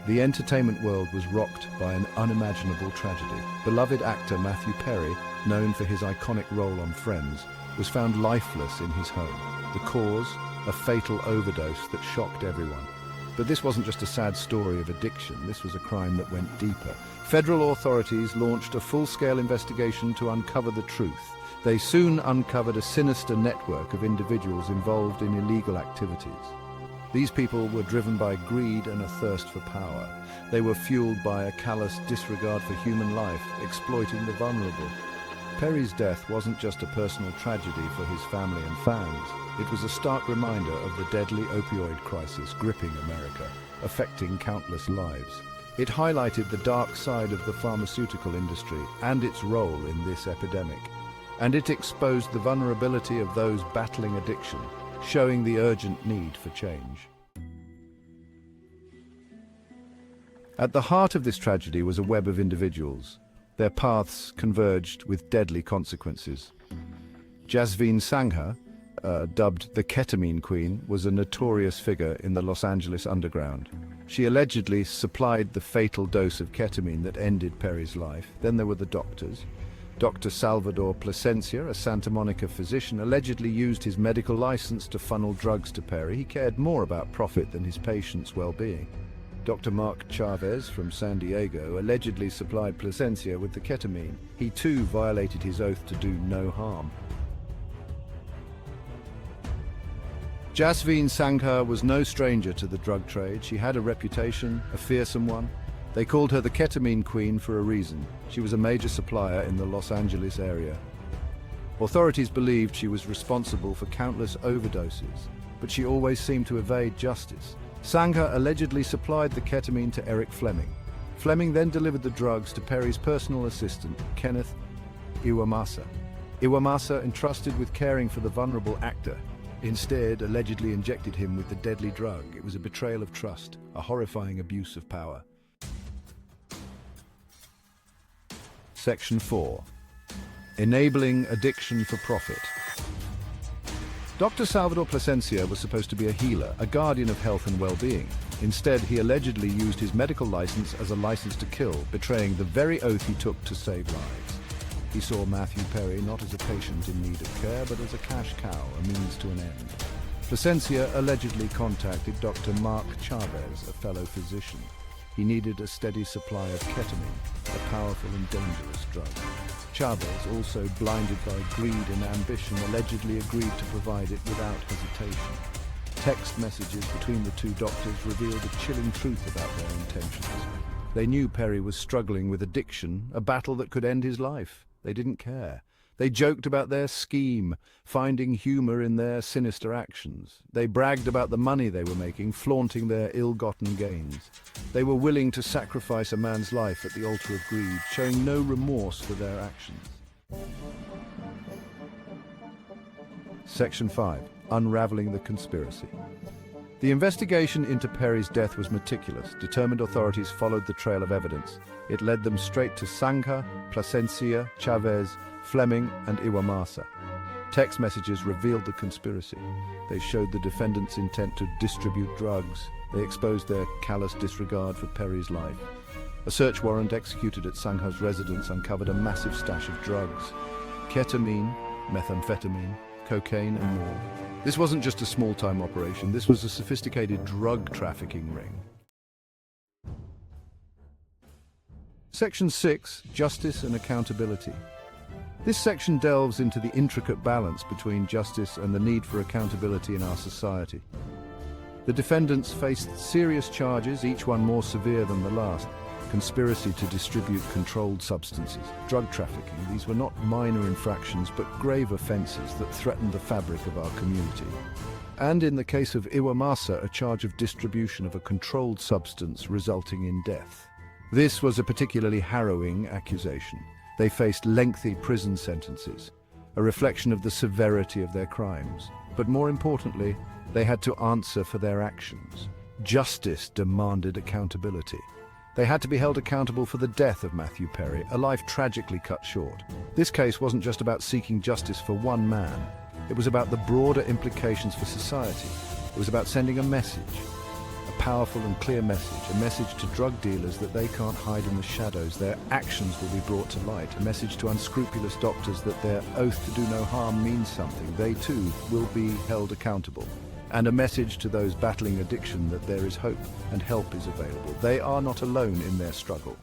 the entertainment world was rocked by an unimaginable tragedy. Beloved actor Matthew Perry, known for his iconic role on Friends, was found lifeless in his home. The cause, a fatal overdose that shocked everyone. But this wasn't just a sad story of addiction, this was a crime that went deeper. Federal authorities launched a full-scale investigation to uncover the truth. They soon uncovered a sinister network of individuals involved in illegal activities. These people were driven by greed and a thirst for power. They were fueled by a callous disregard for human life, exploiting the vulnerable. Perry's death wasn't just a personal tragedy for his family and fans. It was a stark reminder of the deadly opioid crisis gripping America, affecting countless lives. It highlighted the dark side of the pharmaceutical industry and its role in this epidemic. And it exposed the vulnerability of those battling addiction, showing the urgent need for change. At the heart of this tragedy was a web of individuals. Their paths converged with deadly consequences. Jasveen Sangha, dubbed the Ketamine Queen, was a notorious figure in the Los Angeles underground. She allegedly supplied the fatal dose of ketamine that ended Perry's life. Then there were the doctors. Dr. Salvador Plasencia, a Santa Monica physician, allegedly used his medical license to funnel drugs to Perry. He cared more about profit than his patients' well-being. Dr. Chavez from San Diego allegedly supplied Plasencia with the ketamine. He too violated his oath to do no harm. Jasveen Sangha was no stranger to the drug trade. She had a reputation, a fearsome one. They called her the Ketamine Queen for a reason. She was a major supplier in the Los Angeles area. Authorities believed she was responsible for countless overdoses, but she always seemed to evade justice. Sangha allegedly supplied the ketamine to Eric Fleming. Fleming then delivered the drugs to Perry's personal assistant, Kenneth Iwamasa. Iwamasa, entrusted with caring for the vulnerable actor, instead allegedly injected him with the deadly drug. It was a betrayal of trust, a horrifying abuse of power. Section 4. Enabling addiction for profit. Dr. Salvador Plasencia was supposed to be a healer, a guardian of health and well-being. Instead, he allegedly used his medical license as a license to kill, betraying the very oath he took to save lives. He saw Matthew Perry not as a patient in need of care, but as a cash cow, a means to an end. Plasencia allegedly contacted Dr. Chavez, a fellow physician. He needed a steady supply of ketamine, a powerful and dangerous drug. Chavez, also blinded by greed and ambition, allegedly agreed to provide it without hesitation. Text messages between the two doctors revealed a chilling truth about their intentions. They knew Perry was struggling with addiction, a battle that could end his life. They didn't care. They joked about their scheme, finding humor in their sinister actions. They bragged about the money they were making, flaunting their ill-gotten gains. They were willing to sacrifice a man's life at the altar of greed, showing no remorse for their actions. Section 5. Unraveling the Conspiracy. The investigation into Perry's death was meticulous. Determined authorities followed the trail of evidence. It led them straight to Sangha, Plasencia, Chavez, Fleming, and Iwamasa. Text messages revealed the conspiracy. They showed the defendants' intent to distribute drugs. They exposed their callous disregard for Perry's life. A search warrant executed at Sangha's residence uncovered a massive stash of drugs: ketamine, methamphetamine, cocaine, and more. This wasn't just a small-time operation. This was a sophisticated drug trafficking ring. Section 6. Justice and Accountability. This section delves into the intricate balance between justice and the need for accountability in our society. The defendants faced serious charges, each one more severe than the last. Conspiracy to distribute controlled substances, drug trafficking. These were not minor infractions, but grave offenses that threatened the fabric of our community. And in the case of Iwamasa, a charge of distribution of a controlled substance resulting in death. This was a particularly harrowing accusation. They faced lengthy prison sentences, a reflection of the severity of their crimes. But more importantly, they had to answer for their actions. Justice demanded accountability. They had to be held accountable for the death of Matthew Perry, a life tragically cut short. This case wasn't just about seeking justice for one man. It was about the broader implications for society. It was about sending a message, a powerful and clear message, a message to drug dealers that they can't hide in the shadows. Their actions will be brought to light, a message to unscrupulous doctors that their oath to do no harm means something. They too will be held accountable. And a message to those battling addiction that there is hope and help is available. They are not alone in their struggle.